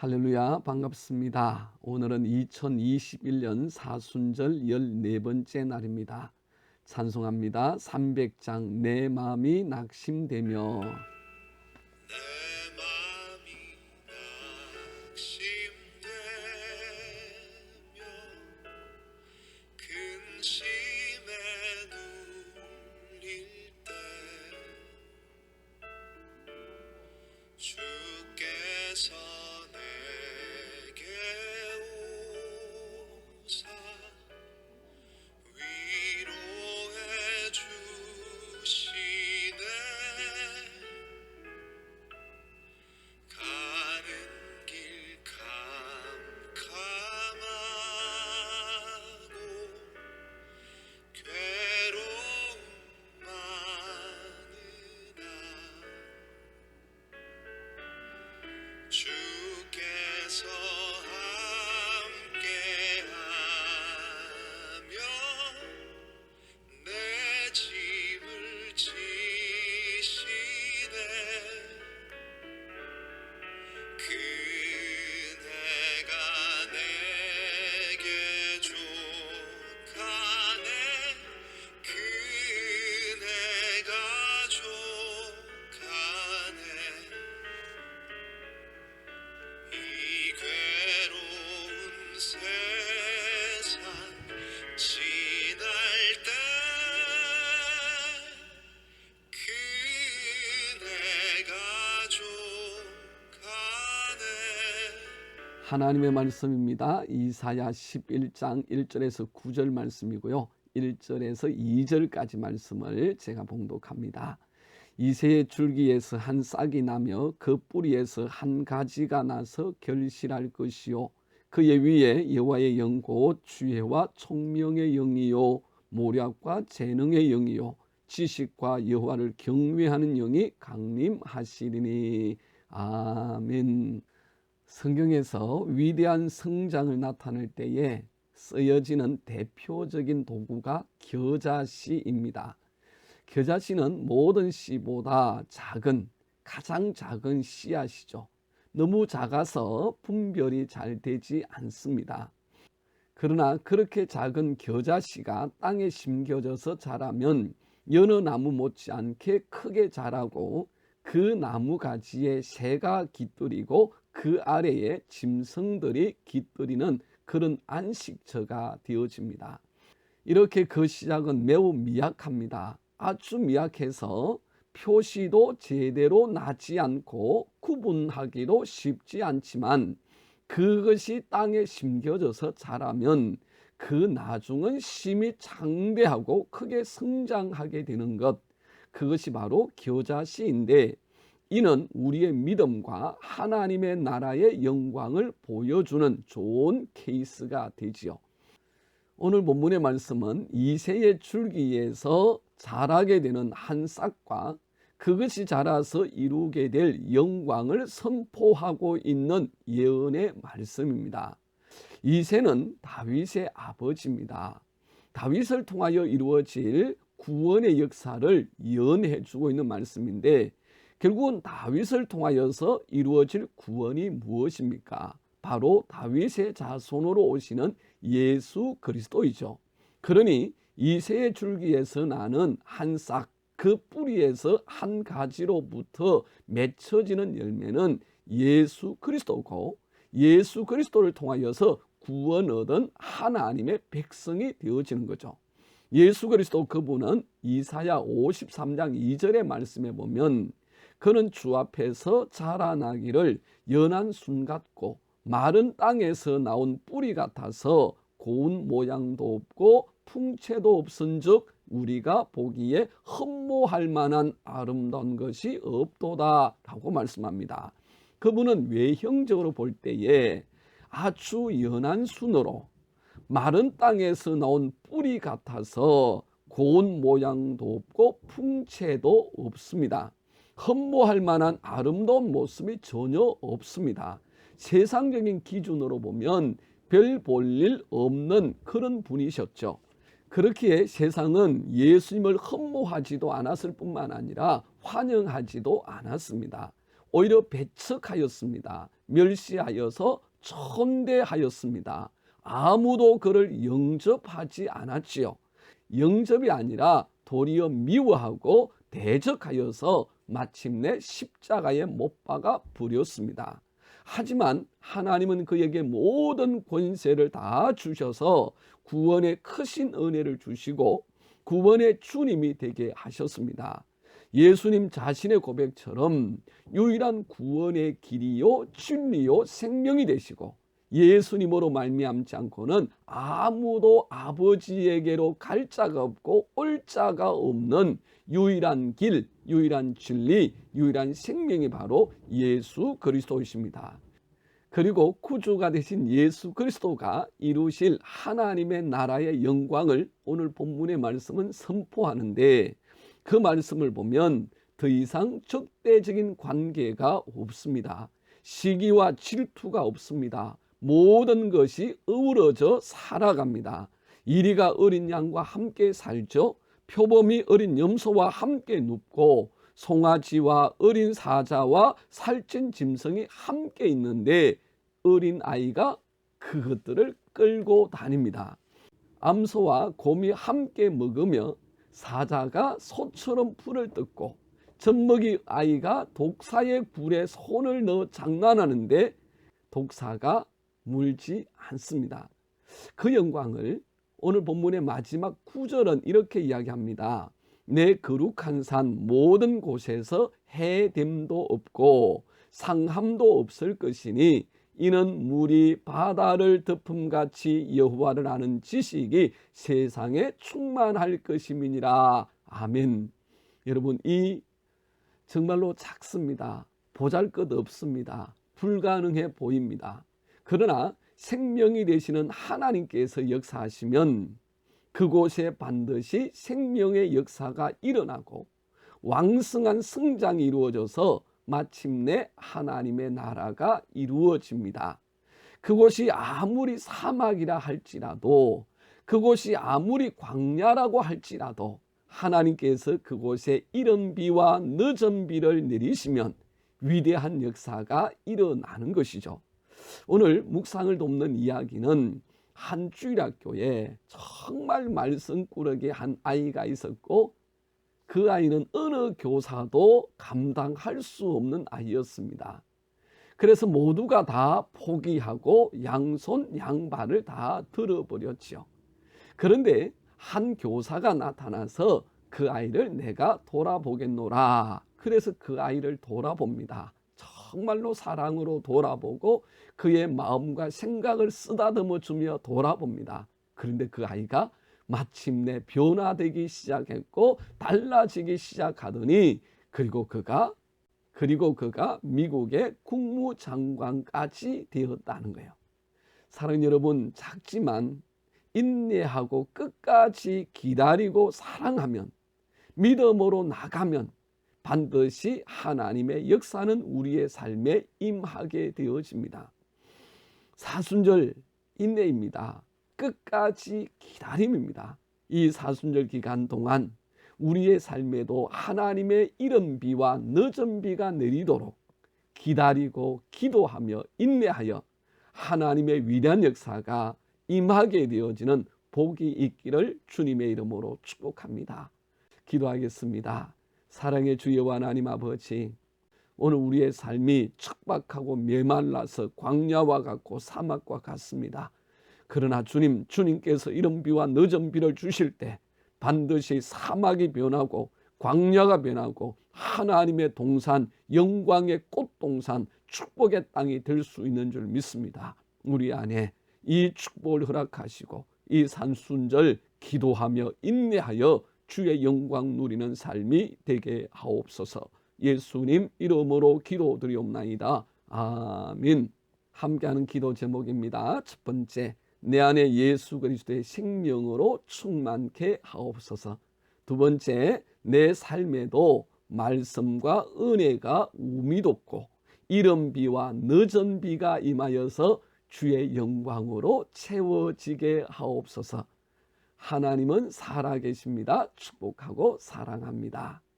할렐루야, 반갑습니다. 오늘은 2021년 사순절 14번째 날입니다. 찬송합니다. 300장 내 마음이 낙심되며. 내 마음이 낙심되며 근심에 눌릴 때 주께서 내게 오사 위로해 주시네. 가는 길 캄캄하고 괴로움 많으나 주께서 함께하며 내 짐을 지시네. 그네가 내게 족하네. 그네가 족하네. 이 괴로운 세상 지날 때 그네가 족하네. 하나님의 말씀입니다. 이사야 11장 1절에서 9절 말씀이고요. 1절에서 2절까지 말씀을 제가 봉독합니다. 이새의 줄기에서 한 싹이 나며 그 뿌리에서 한 가지가 나서 결실할 것이요 그의 위에 여호와의 영 곧 지혜와 총명의 영이요 모략과 재능의 영이요 지식과 여호와를 경외하는 영이 강림하시리니. 아멘. 성경에서 위대한 성장을 나타낼 때에 쓰여지는 대표적인 도구가 겨자씨입니다. 겨자씨는 모든 씨보다 가장 작은 씨앗이죠. 너무 작아서 분별이 잘 되지 않습니다. 그러나 그렇게 작은 겨자씨가 땅에 심겨져서 자라면 여느 나무 못지않게 크게 자라고 그 나무 가지에 새가 깃들이고 그 아래에 짐승들이 깃들이는 그런 안식처가 되어집니다. 이렇게 그 시작은 매우 미약합니다. 아주 미약해서 표시도 제대로 나지 않고 구분하기도 쉽지 않지만 그것이 땅에 심겨져서 자라면 그 나중은 심히 장대하고 크게 성장하게 되는 것, 그것이 바로 겨자씨인데 이는 우리의 믿음과 하나님의 나라의 영광을 보여주는 좋은 케이스가 되지요. 오늘 본문의 말씀은 이새의 줄기에서 자라게 되는 한 싹과 그것이 자라서 이루게 될 영광을 선포하고 있는 예언의 말씀입니다. 이새는 다윗의 아버지입니다. 다윗을 통하여 이루어질 구원의 역사를 예언해 주고 있는 말씀인데 결국은 다윗을 통하여서 이루어질 구원이 무엇입니까? 바로 다윗의 자손으로 오시는 예수 그리스도이죠. 그러니 이새의 줄기에서 나는 한 싹, 그 뿌리에서 한 가지로부터 맺혀지는 열매는 예수 그리스도고 예수 그리스도를 통하여서 구원 얻은 하나님의 백성이 되어지는 거죠. 예수 그리스도 그분은 이사야 53장 2절의 말씀에 보면 그는 주 앞에서 자라나기를 연한 순 같고 마른 땅에서 나온 뿌리 같아서 고운 모양도 없고 풍채도 없은즉 우리가 보기에 흠모할 만한 아름다운 것이 없도다 라고 말씀합니다. 그분은 외형적으로 볼 때에 아주 연한 순으로 마른 땅에서 나온 뿌리 같아서 고운 모양도 없고 풍채도 없습니다. 흠모할 만한 아름다운 모습이 전혀 없습니다. 세상적인 기준으로 보면 별 볼 일 없는 그런 분이셨죠. 그렇기에 세상은 예수님을 흠모하지도 않았을 뿐만 아니라 환영하지도 않았습니다. 오히려 배척하였습니다. 멸시하여서 천대하였습니다. 아무도 그를 영접하지 않았지요. 영접이 아니라 도리어 미워하고 대적하여서 마침내 십자가에 못 박아 버렸습니다. 하지만 하나님은 그에게 모든 권세를 다 주셔서 구원의 크신 은혜를 주시고 구원의 주님이 되게 하셨습니다. 예수님 자신의 고백처럼 유일한 구원의 길이요 진리요 생명이 되시고 예수님으로 말미암지 않고는 아무도 아버지에게로 갈 자가 없고 올 자가 없는 유일한 길, 유일한 진리, 유일한 생명이 바로 예수 그리스도이십니다. 그리고 구주가 되신 예수 그리스도가 이루실 하나님의 나라의 영광을 오늘 본문의 말씀은 선포하는데, 그 말씀을 보면 더 이상 적대적인 관계가 없습니다. 시기와 질투가 없습니다. 모든 것이 어우러져 살아갑니다. 이리가 어린 양과 함께 살죠. 표범이 어린 염소와 함께 눕고 송아지와 어린 사자와 살찐 짐승이 함께 있는데 어린 아이가 그것들을 끌고 다닙니다. 암소와 곰이 함께 먹으며 사자가 소처럼 풀을 뜯고 젖먹이 아이가 독사의 굴에 손을 넣어 장난하는데 독사가 물지 않습니다. 그 영광을 오늘 본문의 마지막 9절은 이렇게 이야기합니다. 내 거룩한 산 모든 곳에서 해됨도 없고 상함도 없을 것이니 이는 물이 바다를 덮음같이 여호와를 아는 지식이 세상에 충만할 것임이니라. 아멘. 여러분, 이 정말로 작습니다. 보잘것없습니다. 불가능해 보입니다. 그러나 생명이 되시는 하나님께서 역사하시면 그곳에 반드시 생명의 역사가 일어나고 왕성한 성장이 이루어져서 마침내 하나님의 나라가 이루어집니다. 그곳이 아무리 사막이라 할지라도, 그곳이 아무리 광야라고 할지라도 하나님께서 그곳에 이른 비와 늦은 비를 내리시면 위대한 역사가 일어나는 것이죠. 오늘 묵상을 돕는 이야기는 한 주일학교에 정말 말썽꾸러기 한 아이가 있었고 그 아이는 어느 교사도 감당할 수 없는 아이였습니다. 그래서 모두가 다 포기하고 양손 양발을 다 들어버렸지요. 그런데 한 교사가 나타나서 그 아이를 내가 돌아보겠노라. 그래서 그 아이를 돌아봅니다. 정말로 사랑으로 돌아보고 그의 마음과 생각을 쓰다듬어 주며 돌아봅니다. 그런데 그 아이가 마침내 변화되기 시작했고 달라지기 시작하더니 그리고 그가 미국의 국무장관까지 되었다는 거예요. 사랑하는 여러분, 작지만 인내하고 끝까지 기다리고 사랑하면, 믿음으로 나가면 반드시 하나님의 역사는 우리의 삶에 임하게 되어집니다. 사순절 인내입니다. 끝까지 기다림입니다. 이 사순절 기간 동안 우리의 삶에도 하나님의 이른 비와 늦은 비가 내리도록 기다리고 기도하며 인내하여 하나님의 위대한 역사가 임하게 되어지는 복이 있기를 주님의 이름으로 축복합니다. 기도하겠습니다. 사랑의 주 여호와 하나님 아버지, 오늘 우리의 삶이 척박하고 메말라서 광야와 같고 사막과 같습니다. 그러나 주님께서 이른 비와 늦은 비를 주실 때 반드시 사막이 변하고 광야가 변하고 하나님의 동산, 영광의 꽃동산, 축복의 땅이 될 수 있는 줄 믿습니다. 우리 안에 이 축복을 허락하시고 이 산순절 기도하며 인내하여 주의 영광 누리는 삶이 되게 하옵소서. 예수님 이름으로 기도드리옵나이다. 아멘. 함께하는 기도 제목입니다. 첫 번째, 내 안에 예수 그리스도의 생명으로 충만케 하옵소서. 두 번째, 내 삶에도 말씀과 은혜가 우미 돋고 이른 비와 늦은 비가 임하여서 주의 영광으로 채워지게 하옵소서. 하나님은 살아계십니다. 축복하고 사랑합니다.